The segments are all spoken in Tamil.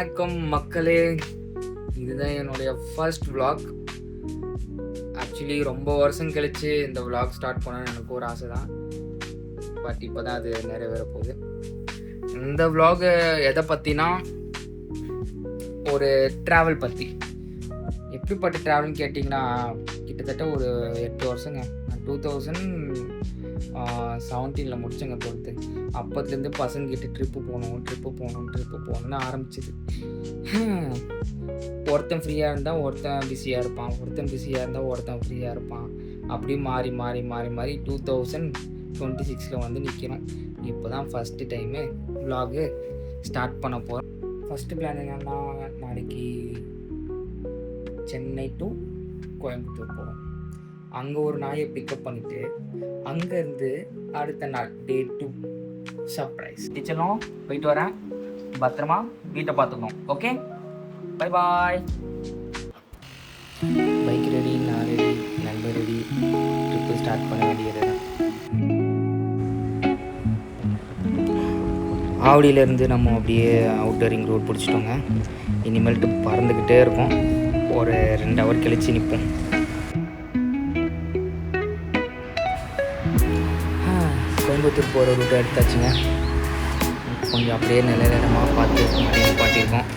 வணக்கம் மக்களே, இதுதான் என்னுடைய ஃபர்ஸ்ட் vlog. ஆக்சுவலி ரொம்ப வருஷம் கழிச்சு இந்த vlog ஸ்டார்ட் பண்ண எனக்கு ஒரு ஆசை தான். பட் இப்போ தான் அது நிறைவேற போகுது. இந்த vlog எதை பற்றினா ஒரு ட்ராவல் பற்றி. எப்படிப்பட்ட ட்ராவல்னு கேட்டிங்கன்னா கிட்டத்தட்ட ஒரு 8 வருஷங்க. நான் 2017 முடிச்சேங்க 12th. அப்போத்துலேருந்து பசங்கக்கிட்ட ட்ரிப்பு போகணும்னு ஆரம்பிச்சிது. ஒருத்தன் ஃப்ரீயாக இருந்தால் ஒருத்தன் பிஸியாக இருப்பான், ஒருத்தன் பிஸியாக இருந்தால் ஒருத்தன் ஃப்ரீயாக இருப்பான். அப்படி மாறி 2026 வந்து நிற்கிறோம். இப்போ தான் ஃபஸ்ட்டு டைமு vlog ஸ்டார்ட் பண்ண போகிறோம். ஃபஸ்ட்டு பிளான் என்னென்னா, நாளைக்கு சென்னை டு கோயம்புத்தூர் போகிறோம். அங்கே ஒரு நாயை பிக்கப் பண்ணிவிட்டு அங்கேருந்து அடுத்த நாள் டே 2 சர்ப்ரைஸ். டீச்சரும் போயிட்டு வரேன், பத்திரமா வீட்டை பார்த்துக்கணும். Okay, bye bye. Bike ready, நான் ரெடி, நண்பர் ரெடி. ட்ரிப்பு ஸ்டார்ட் பண்ண வேண்டியது. ஆவடியிலேருந்து நம்ம அப்படியே அவுட்டர் ரிங் ரோட் பிடிச்சிட்டோங்க. இனிமேல்ட்டு பறந்துக்கிட்டே இருக்கோம். ஒரு 2 ஹவர் கழிச்சு நிற்போம். கோயம்புத்தூர் போகிற ரூட்டை எடுத்தாச்சுங்க. கொஞ்சம் அப்படியே நிலையிடமாக பார்த்து பாட்டியிருக்கோம்.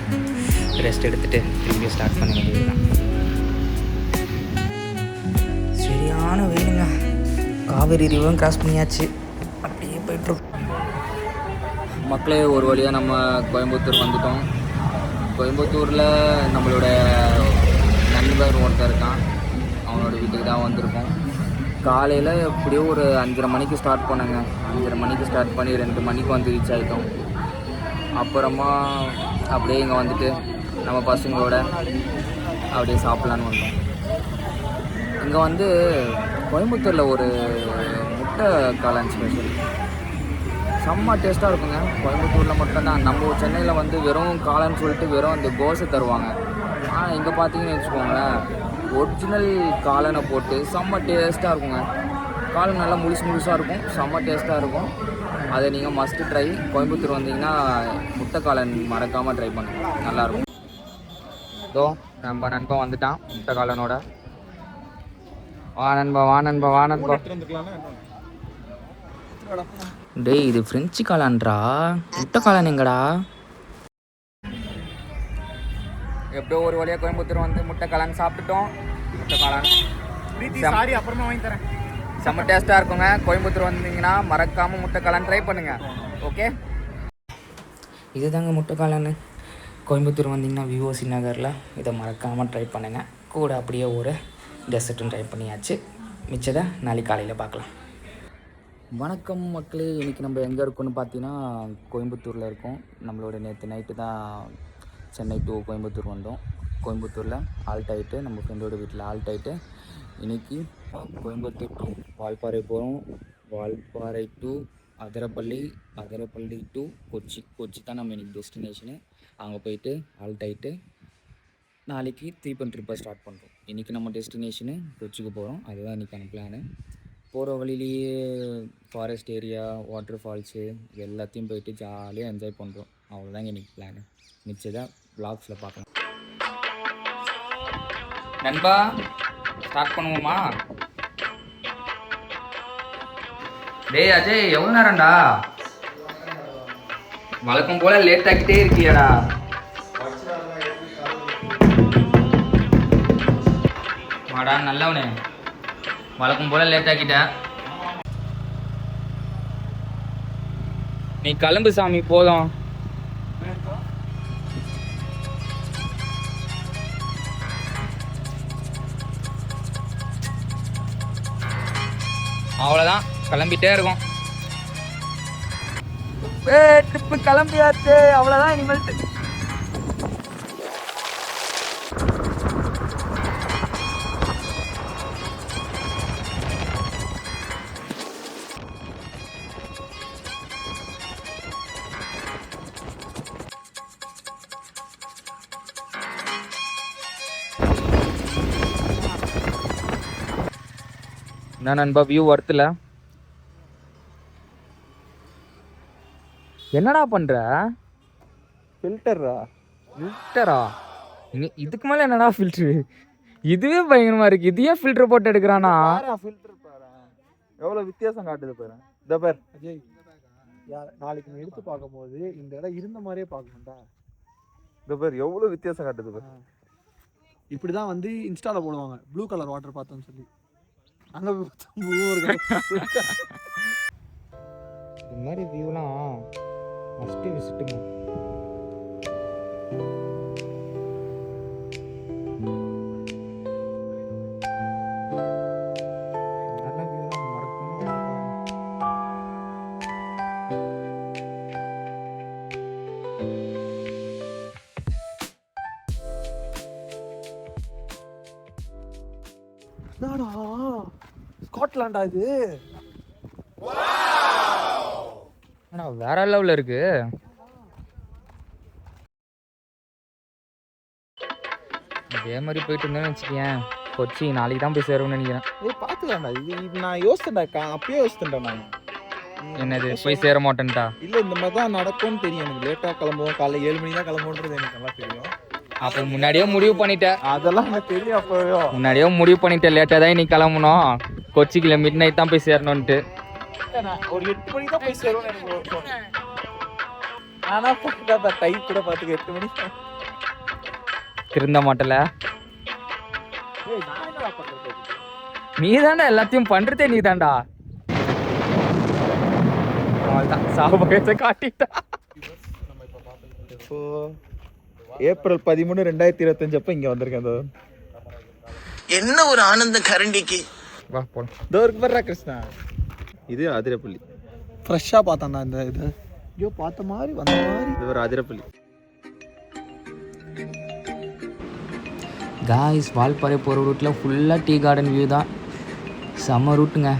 ரெஸ்ட் எடுத்துகிட்டு திரும்பி ஸ்டார்ட் பண்ண வேண்டியது தான். சரியான வெயிலுங்க. காவேரி ரிவரும் கிராஸ் பண்ணியாச்சு. அப்படியே போய்ட்டுருக்கோம். மக்களே, ஒரு வழியாக நம்ம கோயம்புத்தூர் வந்துட்டோம். கோயம்புத்தூரில் நம்மளோட நண்பர் ஒருத்தர் இருக்கான், அவனோட வீட்டுக்கு தான் வந்திருக்கோம். காலையில் எப்படியோ ஒரு 5:30 மணிக்கு ஸ்டார்ட் பண்ணேங்க. 5:30 மணிக்கு ஸ்டார்ட் பண்ணி 2 மணிக்கு வந்து ரீச் ஆகிட்டோம். அப்புறமா அப்படியே இங்கே வந்துட்டு நம்ம பசங்களோட அப்படியே சாப்பிட்லான்னு வந்தோம். இங்கே வந்து கோயம்புத்தூரில் ஒரு முட்டை காளான் ஸ்பெஷல் செம்ம டேஸ்ட்டாக இருக்குங்க. கோயம்புத்தூரில் மட்டும்தான். நம்ம சென்னையில் வந்து வெறும் காளான்னு சொல்லிட்டு வெறும் அந்த கோஸை தருவாங்க. ஆனால் இங்கே பார்த்தீங்கன்னு வச்சுக்கோங்களேன், ஒரிஜினல் காளானை போட்டு செம்ம டேஸ்ட்டாக இருக்குங்க. காளான் நல்லா முழுசாக இருக்கும், செம்ம டேஸ்ட்டாக இருக்கும். அதை நீங்கள் மஸ்ட்டு ட்ரை. கோயம்புத்தூர் வந்தீங்கன்னா முட்டை காளான் மறக்காமல் ட்ரை பண்ணுங்க, நல்லாயிருக்கும். இதோ நம்ம நண்பன் வந்துட்டான் முட்டை காளானோட. வா நண்பா. டேய், இது ஃப்ரெஞ்சு காளான்டா. முட்டை காளான் எங்கடா? எப்படியோ ஒரு வழியாக கோயம்புத்தூர் வந்து முட்டை காளான் சாப்பிட்டுட்டோம். முட்டை காளான் அப்புறமா வாங்கி தரேன். செம்ம டேஸ்ட்டாக இருக்குங்க. கோயம்புத்தூர் வந்தீங்கன்னா மறக்காமல் முட்டை காளான் ட்ரை பண்ணுங்கள். ஓகே, இதுதாங்க முட்டை காளான். கோயம்புத்தூர் வந்தீங்கன்னா விஓசி நகரில் இதை மறக்காமல் ட்ரை பண்ணுங்கள். கூட அப்படியே ஒரு டெசர்ட்டும் ட்ரை பண்ணியாச்சு. மிச்சதை நாளைக்கு காலையில் பார்க்கலாம். வணக்கம் மக்களே, இன்றைக்கி நம்ம எங்கே இருக்கோன்னு பார்த்தீங்கன்னா கோயம்புத்தூரில் இருக்கோம். நம்மளோட நேற்று நைட்டு தான் சென்னை டு கோயம்புத்தூர் வந்தோம். கோயம்புத்தூரில் ஆல்ட் ஆகிட்டு நம்ம ஃப்ரெண்டோட வீட்டில் ஆல்ட் ஆகிட்டு இன்றைக்கி கோயம்புத்தூர் டு வால்பாறை போகிறோம். வால்பாறை டு அதரப்பள்ளி டு கொச்சி தான் நம்ம இன்றைக்கி டெஸ்டினேஷனு. அங்கே போயிட்டு ஆல்ட் ஆகிட்டு நாளைக்கு திருப்பன் ட்ரிப்பை ஸ்டார்ட் பண்ணுறோம். இன்றைக்கி நம்ம டெஸ்டினேஷனு கொச்சிக்கு போகிறோம். அதுதான் இன்றைக்கான பிளானு. போகிற வழியிலேயே ஃபாரஸ்ட் ஏரியா, வாட்டர் ஃபால்ஸு இது எல்லாத்தையும் போயிட்டு ஜாலியாக என்ஜாய் பண்ணுறோம். அவ்வளோதாங்க இன்றைக்கி பிளானு. மிச்சதான் வ்ளாக்ஸில் பார்க்கலாம். நண்பா, ஸ்டார்ட் பண்ணுவோமா? டேய் அஜய், எவ்வளோ நேரம்டா? வழக்கம் போல் லேட் ஆகிட்டே இருக்கியாடா. வாடா நல்லவனே, வழக்கம் போல் லேட் ஆக்கிட்டேன். நீ கிளம்பு சாமி, போதும். அவ்வளோதான், கிளம்பிட்டே இருக்கோம். ட்ரிப்பு கிளம்பியாச்சு, அவ்வளோதான். இனிமேல்ட்டு என்ன நண்பா, வியூ ஒர்த்தில்? என்னடா பண்ற? ஃபில்டர்ரா. ஃபில்டரா? இதுக்கு மேலே என்னடா ஃபில்ட்ரு? இதுவே பயங்கரமாக இருக்குது. இது ஏன் ஃபில்டர் போட்டு எடுக்கிறானா? ஃபில்டர் பாரு எவ்வளோ வித்தியாசம் காட்டுது பாரு. இந்த பேர் அஜய் நாளைக்கு நீ எடுத்து பார்க்கும்போது இந்த இடம் இருந்த மாதிரியே பார்க்கணும்டா. இந்த பேர் எவ்வளோ வித்தியாசம் காட்டுது பாரு. இப்படி தான் வந்து இன்ஸ்டாவில் போடுவாங்க ப்ளூ கலர் வாட்டர் பார்த்தோன்னு சொல்லி. அங்கே இந்த மாதிரி வியூலாம் மஸ்ட்டு விசிட்டுங்க. ஸ்காட்லாண்டா இது? வேற லெவலில் இருக்கு. இதே மாதிரி போயிட்டு இருந்தேன்னு வச்சுக்கேன், கொச்சி நாளைக்கு தான் போய் சேரும்னு நினைக்கிறேன். பார்த்துக்கலாம்டா. இது நான் யோசித்தேன்டா, அப்பயே யோசித்தேன்டா நான். என்னது போய் சேர மாட்டேன்டா? இல்லை, இந்த மாதிரி தான் நடக்கும்னு தெரியும் எனக்கு. லேட்டாக கிளம்புவோம், காலைல 7 மணி தான் கிளம்புன்றது எனக்கு நல்லா தெரியும். அப்போ முன்னாடியே முடிவு பண்ணிட்டேன். அதெல்லாம் எனக்கு தெரியும். அப்போ முன்னாடியே முடிவு பண்ணிட்டேன், லேட்டாக தான் இன்னைக்கு கிளம்பணும், கொச்சிக்கில் மிட் நைட் தான் போய் சேரணுன்ட்டு. ஒரு 8 மணி தான் போய் சேரும்னு எனக்கு. ஆனால் பார்த்துட்டா டைம் கூட பார்த்துக்க 8 மணி திருந்த மாட்டல. நீ தாண்டா எல்லாத்தையும் பண்றதே, நீ தாண்டா. சாபகத்தை காட்டிட்டா. ஏப்ரல் 13, 2025 அப்ப இங்க வந்திருக்கேன். என்ன ஒரு ஆனந்தம் கரண்டிக்கு. வா போலாம். தோருக்கு வர்றா கிருஷ்ணா. இது அதிரப்பள்ளி. ஃப்ரெஷ்ஷா பார்த்தான்டா இந்த இது. ஐயோ பார்த்த மாதிரி வந்த மாதிரி. இது ஒரு அதிரப்பள்ளி. காய்ஸ், வால்பாறை போகிற ரூட்டில் ஃபுல்லாக டீ கார்டன் வியூ தான். செம்ம ரூட்டுங்க.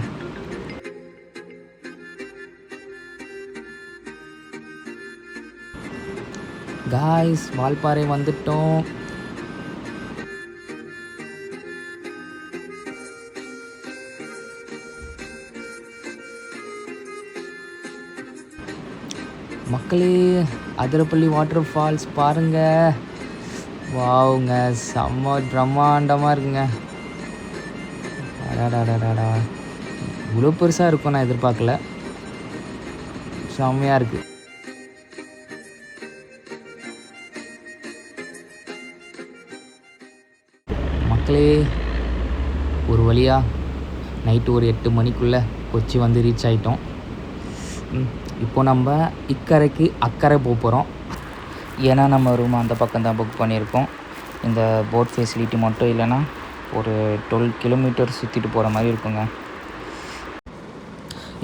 காய்ஸ், வால்பாறை வந்துட்டோம். மக்களே, அதிரப்பள்ளி வாட்டர் ஃபால்ஸ் பாருங்க. வாவுங்க, செம்ம பிரம்மாண்டமாக இருக்குங்க. அடாடாடாடா, இவ்வளோ பெருசாக இருக்கும் நான் எதிர்பார்க்கல. செம்மையாக இருக்குது. மக்களே, ஒரு வழியாக நைட்டு ஒரு 8 மணிக்குள்ளே கொச்சி வந்து ரீச் ஆகிட்டோம். இப்போ நம்ம இக்கரைக்கு அக்கறை போக போகிறோம். ஏன்னா நம்ம ரூம் அந்த பக்கம் தான் புக் பண்ணியிருக்கோம். இந்த போட் ஃபெசிலிட்டி மட்டும் இல்லைன்னா ஒரு 12 கிலோமீட்டர் சுற்றிட்டு போகிற மாதிரி இருக்குங்க.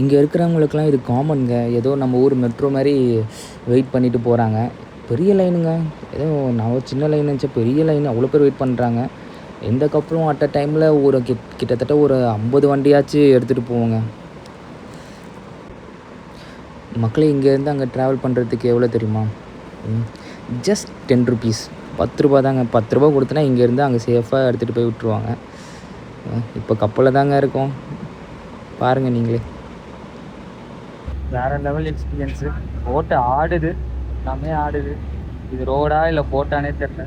இங்கே இருக்கிறவங்களுக்கெல்லாம் இது காமனுங்க. ஏதோ நம்ம ஊர் மெட்ரோ மாதிரி வெயிட் பண்ணிவிட்டு போகிறாங்க. பெரிய லைனுங்க. ஏதோ நான் சின்ன லைன் நினச்சா பெரிய லைன், அவ்வளோ பேர் வெயிட் பண்ணுறாங்க. எந்த கப்பலும் அட் அ டைமில் ஒரு கிட்டத்தட்ட ஒரு 50 வண்டியாச்சும் எடுத்துகிட்டு போவோங்க. மக்களே, இங்கேருந்து அங்கே ட்ராவல் பண்ணுறதுக்கு எவ்வளோ தெரியுமா? ஜஸ்ட் 10 ருபீஸ், 10 ரூபா தாங்க. 10 ரூபா கொடுத்தனா இங்கேருந்து அங்கே சேஃபாக எடுத்துகிட்டு போய் விட்டுருவாங்க. இப்போ கப்பலில் தாங்க இருக்கோம், பாருங்கள் நீங்களே. வேறு லெவல் எக்ஸ்பீரியன்ஸு. போட்டு ஆடுது, எல்லாமே ஆடுது. இது ரோடா இல்லை போட்டானே தெரியல.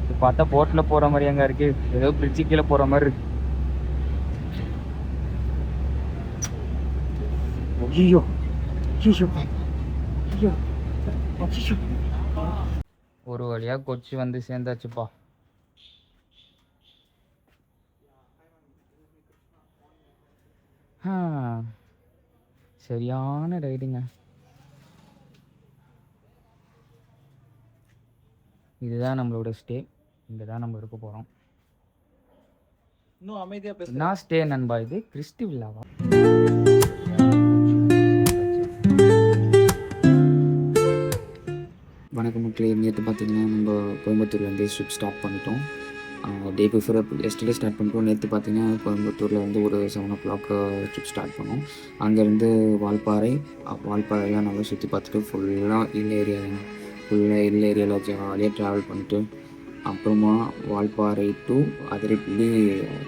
இது பார்த்தா போட்டில் போகிற மாதிரி அங்கே இருக்குது, ஏதோ பிரிட்ஜு கீழே போகிற மாதிரி இருக்குது. ஐயோ ஐயோ ஐயோ ஐயோ. ஒரு வழியாக கொச்சி வந்து சேர்ந்தாச்சுப்பா. சரியான ரைடுங்க. இதுதான் நம்மளோட ஸ்டே. இங்கே தான் நம்ம இருக்க போகிறோம். இன்னும் அமைதியாக பேச. நான் ஸ்டே நண்பா, இது கிறிஸ்டி வில்லாவா? வணக்கம் மக்களே. நேற்று பார்த்தீங்கன்னா நம்ம கோயம்புத்தூர்லேருந்து ட்ரிப் ஸ்டார்ட் பண்ணிட்டோம். டே பிஃபோர் எஸ்டர்டே ஸ்டார்ட் பண்ணிட்டோம். நேற்று பார்த்தீங்கன்னா கோயம்புத்தூரில் வந்து ஒரு 7 o'clock ட்ரிப் ஸ்டார்ட் பண்ணோம். அங்கேருந்து வால்பாறையெல்லாம் நல்லா சுற்றி பார்த்துட்டு ஃபுல்லாக ஹில் ஏரியாவில் ஜாலியாக ட்ராவல் பண்ணிட்டு அப்புறமா Valparai to Athirappilly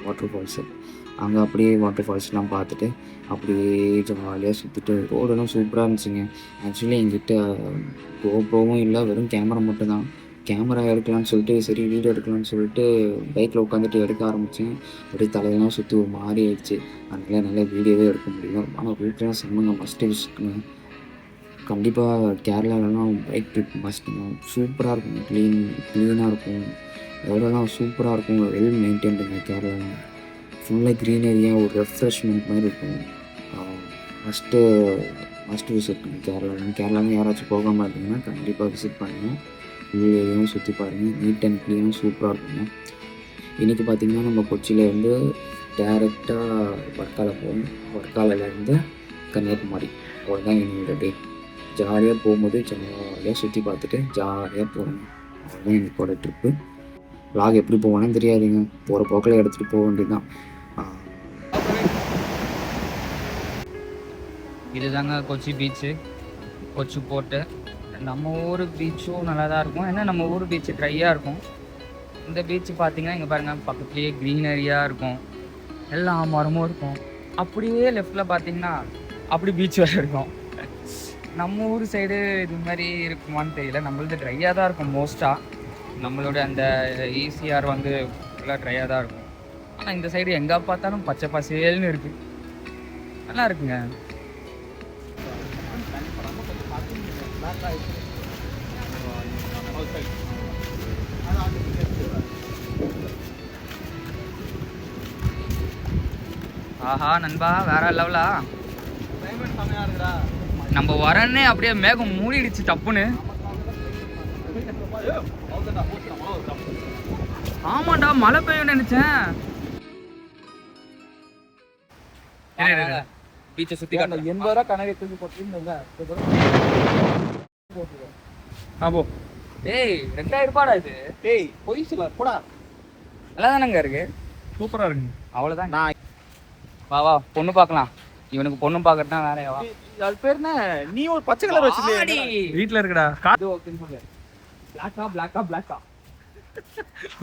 water falls அங்கே அப்படியே வாட்டர் ஃபால்ஸ்லாம் பார்த்துட்டு அப்படியே ஜாலியாக சுற்றிட்டு ரோடெல்லாம் சூப்பராக இருந்துச்சுங்க. ஆக்சுவலி என்கிட்ட கோப்ரோவும் இல்லை, வெறும் கேமரா மட்டும்தான். கேமரா எடுக்கலான்னு சொல்லிட்டு சரி வீடியோ எடுக்கலான்னு சொல்லிட்டு பைக்கில் உட்காந்துட்டு எடுக்க ஆரம்பித்தேன். அப்படியே தலையெல்லாம் சுற்றி ஒரு மாதிரி ஆயிடுச்சு. அதனால் நல்லா வீடியோவே எடுக்க முடியும். ஆனால் வீட்டிலாம் செம்மங்க, மஸ்ட்டு விசிட்டுங்க. கண்டிப்பாக கேரளாலலாம் பைக் ட்ரிப் மஸ்ட்டுங்க. சூப்பராக இருக்குங்க, க்ளீனாக இருக்கும், ரோடெல்லாம் சூப்பராக இருக்கும், வெல் மெயின்டைன்டுங்க. கேரளாலாம் ஃபுல்லாக க்ரீனரியாக ஒரு ரெஃப்ரெஷ்மெண்ட் மாதிரி இருக்கும். மஸ்ட்டு விசிட்டுங்க கேரளாவும் யாராச்சும் போகாமல் இருந்தீங்கன்னா கண்டிப்பாக விசிட் பண்ணுங்கள். ஃபுல் ஏரியாவும் சுற்றி பாருங்கள், நீட் அண்ட் க்ளீனாக சூப்பராக இருக்குங்க. இன்றைக்கி பார்த்திங்கன்னா நம்ம கொச்சியிலேருந்து டேரெக்டாக வர்க்கால போவோம். வர்க்காலேருந்து கன்னியாகுமரி, அவ்வளோதான் என்னோட டே. ஜாலியாக போகும்போது ஜாலியாக சுற்றி பார்த்துட்டு ஜாலியாக போகணும், அவ்வளோதான் என்னோட ட்ரிப்பு. வ்ளாக் எப்படி போகணும்னு தெரியாதுங்க, போகிற போக்கில் எடுத்துகிட்டு போக வேண்டியதுதான். இதுதாங்க கொச்சி பீச்சு, கொச்சி போட்டு. நம்ம ஊர் பீச்சும் நல்லா தான் இருக்கும், ஏன்னா நம்ம ஊர் பீச்சு ட்ரையாக இருக்கும். இந்த பீச்சு பார்த்தீங்கன்னா இங்கே பாருங்கள், பக்கத்துலேயே க்ரீனரியாக இருக்கும், எல்லா மரமும் இருக்கும். அப்படியே லெஃப்டில் பார்த்தீங்கன்னா அப்படி பீச் வேறு இருக்கும். நம்ம ஊர் சைடு இது மாதிரி இருக்குமான்னு தெரியல, நம்மளது ட்ரையாக தான் இருக்கும் மோஸ்ட்டாக. நம்மளோட அந்த ஈசிஆர் வந்து ஃபுல்லாக ட்ரையாக தான் இருக்கும். ஆனால் இந்த சைடு எங்கே பார்த்தாலும் பச்சை பசேல்னு இருக்குது, நல்லா இருக்குங்க. ஆஹா நண்பா, வேற லெவலா. நம்ம வரன்னே அப்படியே மேகம் மூடிடுச்சு டப்புன்னு. ஆமாண்டா, மழை பெய்யும் நினைச்சேன். பீச்சை சுத்தி 80 ரூபா கணக்கு தூக்கி போட்டுருந்தீங்க. ஏய் 2000 ரூபாடா இது. ஏய் பொய் சொல்ல போடா. நல்லா தானங்க இருக்கு, சூப்பரா இருக்கு. அவ்வளோதான். நான் வா வா பொண்ணு பார்க்கலாம். இவனுக்கு பொண்ணு பார்க்கறதுனா வேலையா? வா. அது பேர் என்ன? நீ ஒரு பச்சை கலர் வச்சிருக்க வீட்ல இருக்குடா. இது ஓகேன்னு சொல்லு. பிளாக்கா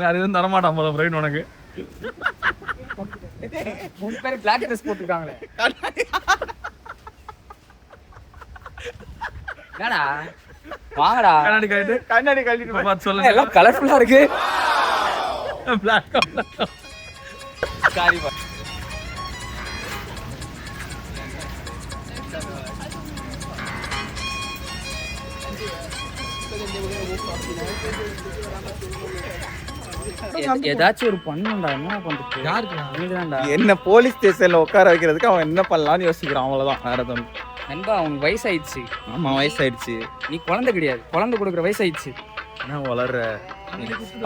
அது வந்து தரமாட்டான் போல பிரைன் உனக்கு. மூணு பேர் பிளாக் ட்ரெஸ் போட்டுருக்காங்களே. என்னடா வாங்கடா, கண்ணாடி கழட்டிட்டு பார்த்து சொல்லுங்க. எல்லாம் கலர்ஃபுல்லா இருக்கு. பிளாக் சாரி பா. ஏதாச்சும் ஒரு பண்ணுடா, என்ன பண்றது? யாருக்குடா? என்ன போலீஸ் ஸ்டேஷன்ல உட்கார வைக்கிறதுக்கு அவன் என்ன பண்ணலாம்னு யோசிக்கிறான், அவ்வளவுதான், வேற எதுவும். நண்பா அவனுக்கு வயசாயிடுச்சு. ஆமா வயசாயிடுச்சு. நீ குழந்தை கிடையாது, குழந்தை கொடுக்குற வயசாயிடுச்சு. என்ன வளர்ற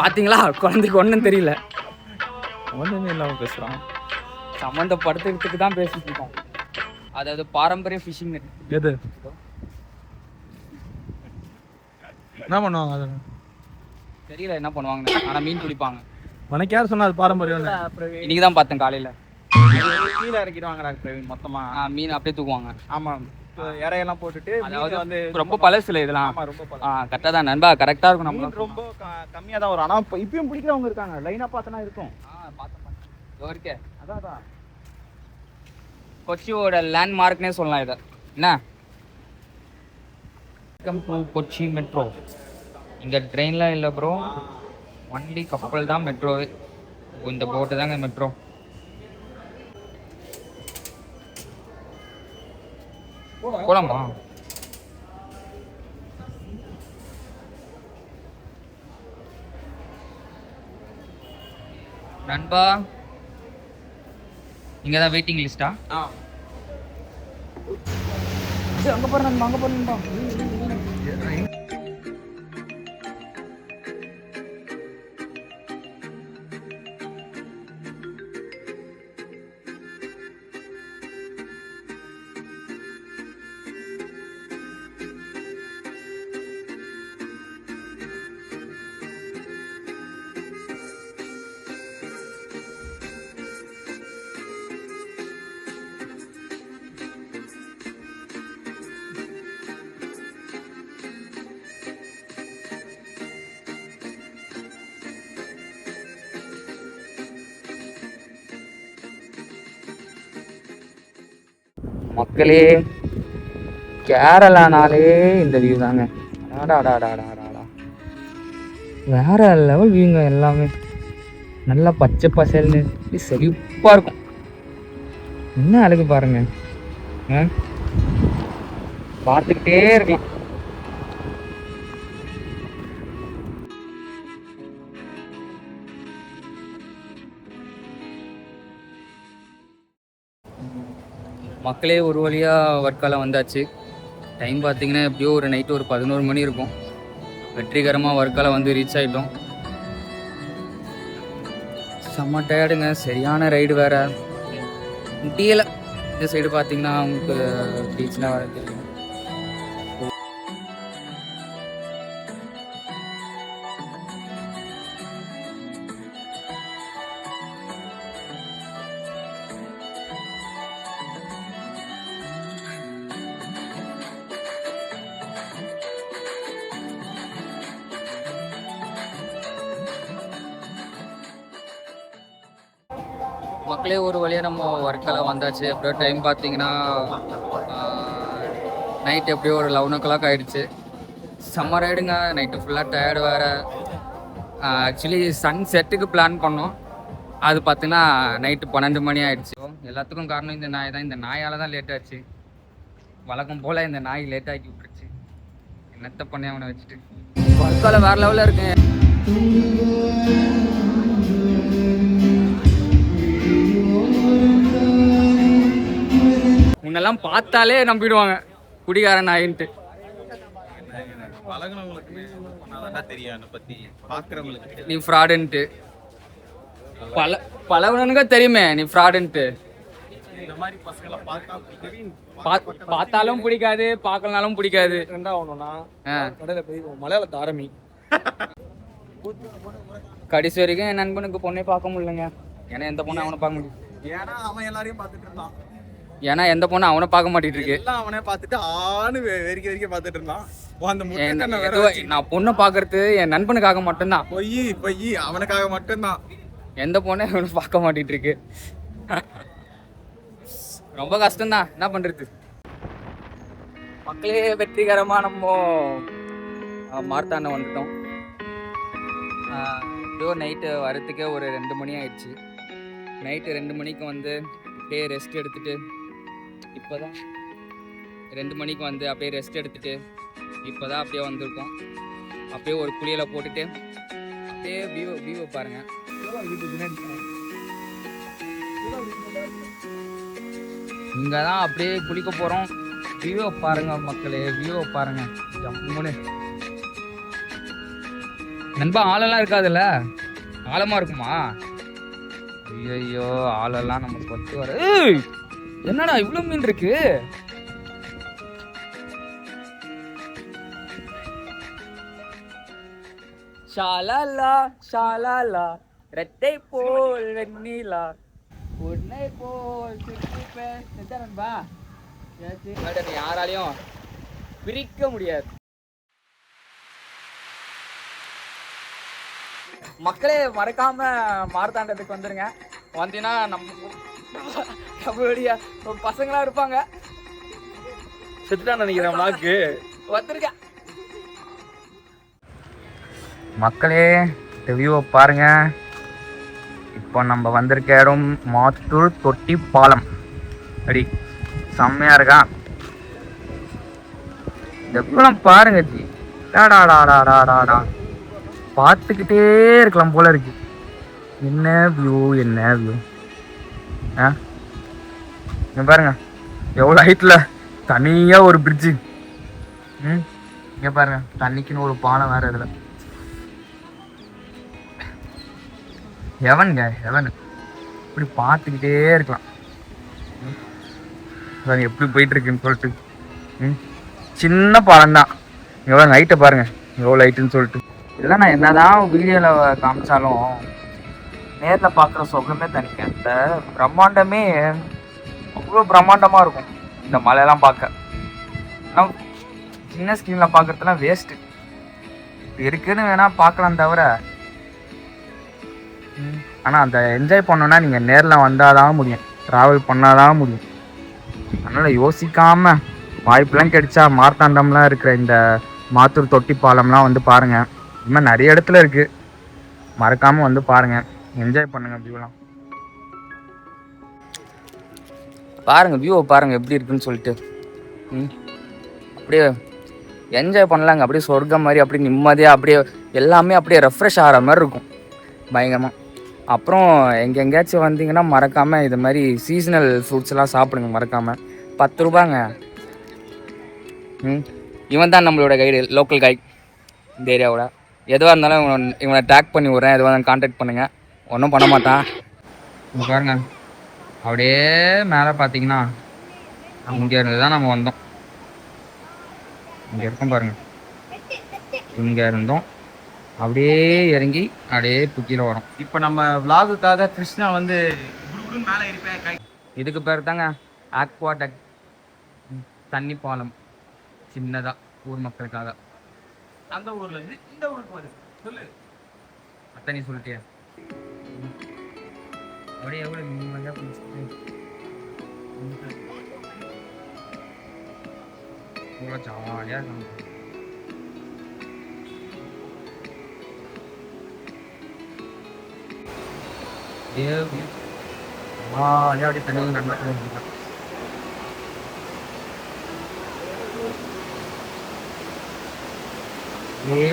பாத்தீங்களா, குழந்தைக்கு ஒண்ணும் தெரியல, ஒண்ணுமே இல்லாம பேசுறான். சம்மந்தப்படுத்துறதுக்கு தான் பேசிட்டு இருக்கோம். அதாவது பாரம்பரிய ஃபிஷிங் நெட். எது என்ன பண்ணுவாங்க அது தெரியல என்ன பண்ணுவாங்க, ஆனா மீன் பிடிப்பாங்க. உனக்கு யார் சொன்னா அது பாரம்பரியம்? இன்னைக்கு தான் பார்த்தேன் காலையில. கீழே இறக்கிடுவாங்கடா பிரவீன் மொத்தமா. மீன் அப்படியே தூக்குவாங்க. ஆமா, இறையெல்லாம் போட்டுட்டு. அதாவது வந்து ரொம்ப பழசுல இதெல்லாம். ஆமா ரொம்ப கரெக்டா தான் நண்பா, கரெக்டா இருக்கும். நம்ம ரொம்ப கம்மியா தான் வரும், ஆனா இப்பயும் பிடிக்கிறவங்க இருக்காங்க. லைனா பார்த்தனா இருக்கும். பார்த்தேன் இருக்கே. அதான் கொச்சியோட லேண்ட்மார்க்னே சொல்லலாம் இதை. என்ன, வெல்கம் டு கொச்சி மெட்ரோ. இந்த ட்ரெயின்லாம் இல்லை ப்ரோ, ஒன்லி கப்பல் தான் மெட்ரோவே. இந்த போட்டு தாங்க மெட்ரோ. போலாமா? நண்பா இங்கே தான் வெயிட்டிங் லிஸ்டா? அங்கே போகிறேன் நண்பா, அங்கே போகிறேன் நண்பா. மக்களே கேரளானாலே இந்த வியூ தாங்க. அடாடாடாடாடாடா, வேற லெவல் வியூங்க. எல்லாமே நல்லா பச்சை பசல்னு செழிப்பா இருக்கும். என்ன அழகு பாருங்க, பார்த்துக்கிட்டே இருக்கலாம். மக்களே ஒரு வழியாக வர்க்காலம் வந்தாச்சு. டைம் பார்த்தீங்கன்னா எப்படியோ ஒரு நைட்டு ஒரு 11 மணி இருக்கும். வெற்றிகரமாக வர்க்காலம் வந்து ரீச் ஆகிட்டோம். செம்ம டயர்டுங்க, சரியான ரைடு வேறு முடியலை. இந்த சைடு பார்த்தீங்கன்னா உங்களுக்கு பீச்லாம் வர தெரியும். மக்களே ஒரு வழியாக நம்ம ஒர்க்கெல்லாம் வந்தாச்சு. எப்படியோ டைம் பார்த்தீங்கன்னா நைட் எப்படியோ ஒரு 11 o'clock ஆகிடுச்சு. செம்ம ரைடுங்க, நைட்டு ஃபுல்லாக டயர்டு வேறு. ஆக்சுவலி சன் செட்டுக்கு பிளான் பண்ணோம், அது பார்த்தீங்கன்னா நைட்டு 12 மணி ஆகிடுச்சு. எல்லாத்துக்கும் காரணம் இந்த நாய் தான். இந்த நாயால் தான் லேட் ஆச்சு. வழக்கம் போல் இந்த நாய் லேட் ஆக்கி விட்டுருச்சு. என்னத்தை பண்ணி அவனை வச்சுட்டு ஒர்க்கால வேறு லெவலில் இருக்கு. முன்னெல்லாம் பார்த்தாலே நம்பிடுவாங்க குடிகாரன் நாயின்ட்டு. நீ ஃப்ராடுன்ட்டு பழகுனனுக்கு தெரியுமே நீ ஃப்ராடுன்ட்டு. பார்த்தாலும் பிடிக்காது, பார்க்கலனாலும் பிடிக்காது. மலையாளத்தை ஆரம்பி கடைசி வரைக்கும் என் நண்பனுக்கு பொண்ணை பார்க்க முடியலங்க. ஏன்னா எந்த பொண்ணை அவனை பார்க்க முடியும். ஏன்னா அவன் எல்லாரையும் பார்த்துட்டு இருந்தான். ஏன்னா எந்த பொண்ணு அவனை பார்க்க மாட்டிட்டு இருக்கு. அவனே பார்த்துட்டு ஆணு வெறிக்க வெறிக்க பார்த்துட்டு இருந்தான். நான் பொண்ணை பார்க்கறது என் நண்பனுக்காக மட்டும்தான். பொய் அவனுக்காக மட்டும்தான். எந்த பொண்ணை அவனை பார்க்க மாட்டிட்டு இருக்கு. ரொம்ப கஷ்டம்தான், என்ன பண்றது. மக்களே வெற்றிகரமா நம்ம மார்த்தாண்டம் வந்துட்டோம். இதோ நைட்டு வரத்துக்கே ஒரு 2 மணி ஆயிடுச்சு. நைட்டு 2 மணிக்கு வந்து அப்படியே ரெஸ்ட் எடுத்துட்டு, இப்போதான் 2 மணிக்கு வந்து அப்படியே ரெஸ்ட் எடுத்துட்டு இப்போதான் அப்படியே வந்திருக்கோம். அப்படியே ஒரு குளியலை போட்டுட்டு அப்படியே வியூவை பாருங்க. இங்கே தான் அப்படியே குளிக்க போகிறோம். வியூவை பாருங்க மக்களே, வியூவை பாருங்க. ஜம்முன்னு நண்பா ஆளெல்லாம் இருக்காதுல்ல, ஆழமா இருக்குமா? ஐயோ ஆளெல்லாம் நம்ம பத்து வர. என்னடா இவ்வளோ மீன் இருக்கு? ஷாலாலா ஷாலாலா ரெட்டை போல் வெண்ணிலா உன்னை போல் நண்பா. யாராலையும் பிரிக்க முடியாது. மக்களே மறக்காம மார்த்தாண்டத்துக்கு வந்துருங்க. வந்தீங்கன்னா நம்மளுடைய பசங்களா இருப்பாங்க. செத்துட்டான் நினைக்கிறேன் நாக்கு வந்துருக்க. மக்களே இந்த வியூவை பாருங்க. இப்போ நம்ம வந்திருக்க இடம் மாத்தூர் தொட்டி பாலம். அடி செம்மையா இருக்கா இந்த வியூலாம் பாருங்க ஜி. டாடாடாடாடாடா பார்த்துக்கிட்டே இருக்கலாம் போல இருக்கு. என்ன வியூ என்ன வியூ. பாருங்க எவ்வளோ ஹைட்டில் தனியாக ஒரு பிரிட்ஜு. இங்கே பாருங்க தண்ணிக்குன்னு ஒரு பாலம் வேறு. இதில் எவனுங்க எவனு இப்படி பார்த்துக்கிட்டே இருக்கலாம். எப்படி போயிட்டு இருக்குன்னு சொல்லிட்டு சின்ன பாலம் தான். எவ்வளோ ஹைட்டை பாருங்க எவ்வளோ ஹைட்டுன்னு சொல்லிட்டு. இதெல்லாம் நான் என்னதான் வீடியோவில் காமிச்சாலும் நேரில் பார்க்குற சுகமே தனிங்க. இந்த பிரம்மாண்டமே அவ்வளோ பிரம்மாண்டமாக இருக்கும் இந்த மலையெல்லாம் பார்க்க. ஆனால் சின்ன ஸ்க்ரீனில் பார்க்குறதுலாம் வேஸ்ட்டு. இருக்குன்னு வேணால் பார்க்கலாம் தவிர, ஆனால் அந்த என்ஜாய் பண்ணோன்னா நீங்கள் நேரில் வந்தால் தான் முடியும், ட்ராவல் பண்ணால் தான் முடியும். அதனால் யோசிக்காமல் வாய்ப்பெலாம் கிடைச்சா மார்த்தாண்டம்லாம் இருக்கிற இந்த மாத்தூர் தொட்டி பாலம்லாம் வந்து பாருங்கள். இது மாதிரி நிறைய இடத்துல இருக்குது, மறக்காமல் வந்து பாருங்கள், என்ஜாய் பண்ணுங்கள். வியூலாம் பாருங்கள், வியூவை பாருங்கள் எப்படி இருக்குன்னு சொல்லிட்டு அப்படியே என்ஜாய் பண்ணலாங்க. அப்படியே சொர்க்கம் மாதிரி அப்படியே நிம்மதியாக அப்படியே எல்லாமே அப்படியே ரெஃப்ரெஷ் ஆகிற மாதிரி இருக்கும் பயங்கரமாக. அப்புறம் எங்கேயாச்சும் வந்தீங்கன்னா மறக்காமல் இது மாதிரி சீசனல் ஃப்ரூட்ஸ்லாம் சாப்பிடுங்க மறக்காமல். 10 ரூபாங்க. இவன் தான் நம்மளோட கைடு, லோக்கல் கைட் இந்த ஏரியாவோட. எதுவாக இருந்தாலும் இவனை டேக் பண்ணி விட்றேன், எதுவாக இருந்தாலும் கான்டாக்ட் பண்ணுங்கள், ஒன்றும் பண்ண மாட்டான். பாருங்க அப்படியே மேலே பார்த்தீங்கன்னா இங்கே இருந்து தான் நம்ம வந்தோம். இங்கே இருக்கோம் பாருங்கள், இங்கே இருந்தோம் அப்படியே இறங்கி அப்படியே புக்கியில் வரோம். இப்போ நம்ம விலாகுக்காக கிருஷ்ணா வந்து மேலே இருப்பேன். இதுக்கு பேர் தாங்க ஆக்வாடெக் தண்ணி பாலம், சின்னதாக ஊர் மக்களுக்காக. அந்த ஊர்ல இருந்து இந்த ஊருக்கு வருது. சொல்லு அத்தனை சொல்லிட்டே அப்படியே எவ்வளோ நிம்மதியாக பிடிச்சிட்டு எவ்வளோ ஜாலியாக இருக்கும். அப்படியே தண்ணி நல்லா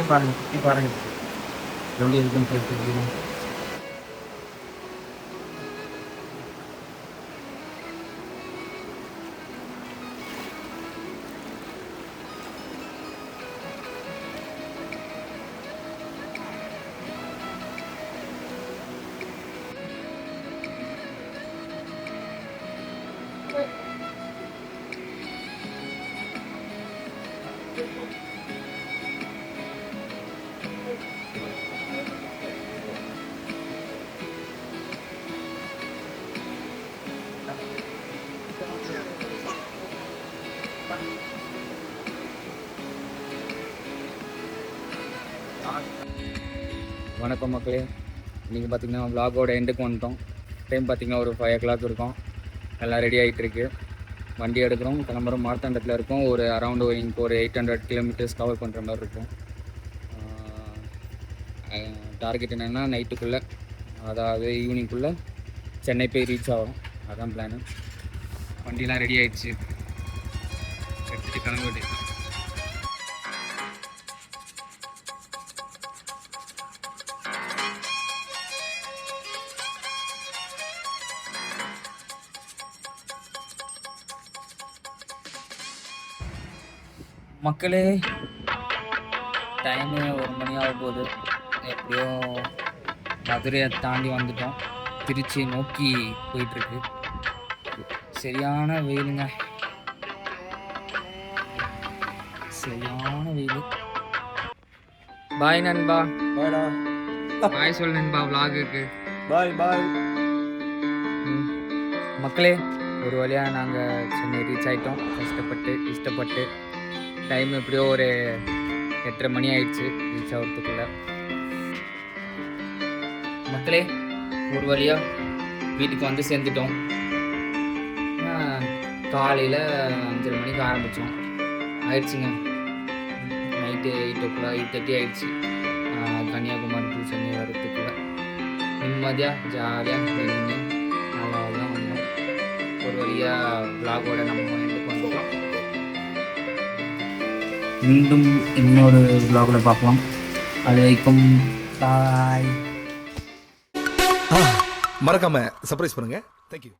பாருங்க, சுற்றி பாருங்க எப்படி இருக்குன்னு சொல்லிட்டு. வணக்கம் மக்களே, இன்றைக்கி பார்த்திங்கன்னா vlog-ஓட எண்டுக்கு வந்துட்டோம். டைம் பார்த்திங்கன்னா ஒரு 5 o'clock இருக்கும். எல்லாம் ரெடி ஆகிட்டுருக்கு. வண்டி எடுக்கிறோம், கிளம்புறோம். மார்த்தாண்டத்தில் இருக்கோம். ஒரு அரௌண்டு ஒரு 800 kilometers கவர் பண்ணுற மாதிரி இருக்கும். டார்கெட் என்னென்னா நைட்டுக்குள்ளே, அதாவது ஈவினிங்குள்ளே சென்னை போய் ரீச் ஆகும். அதான் பிளானு. வண்டிலாம் ரெடி ஆகிடுச்சு, எடுத்துகிட்டு கிளம்ப வேண்டியது. மக்களே, டைமு 1 மணி ஆக போகுது. எப்படியோ மதுரையை தாண்டி வந்துட்டோம். திருச்சி நோக்கி போயிட்டுருக்கு. சரியான வெயிலுங்க, சரியான வெயில். பாய் நண்பா. பாய்டா. பாய் சொல் நண்பா vlog-க்கு. பாய் பாய். மக்களே, ஒரு வழியாக நாங்கள் சென்னை ரீச் ஆகிட்டோம். இஷ்டப்பட்டு டைம் எப்படியோ ஒரு 8:30 மணி ஆயிடுச்சு ரீச் ஆகிறதுக்குள்ள. மக்களே, ஒரு வழியாக வீட்டுக்கு வந்து சேர்ந்துட்டோம். காலையில் 5:30 மணிக்கு ஆரம்பித்தோம். ஆயிடுச்சுங்க நைட்டு 8:30 ஆயிடுச்சு. கன்னியாகுமரி டு சென்னை வரத்துக்குள்ள நிம்மதியாக ஜாலியாக நின்று நல்லா தான் வந்தோம். ஒரு வழியாக vlog-ஓட நம்ம எண்டுக்கு வந்துட்டோம். மீண்டும் இன்னொரு vlog-ல பார்க்கலாம். அது வரைக்கும் பாய். மறக்காம சர்ப்ரைஸ் பண்ணுங்க. தேங்க்யூ.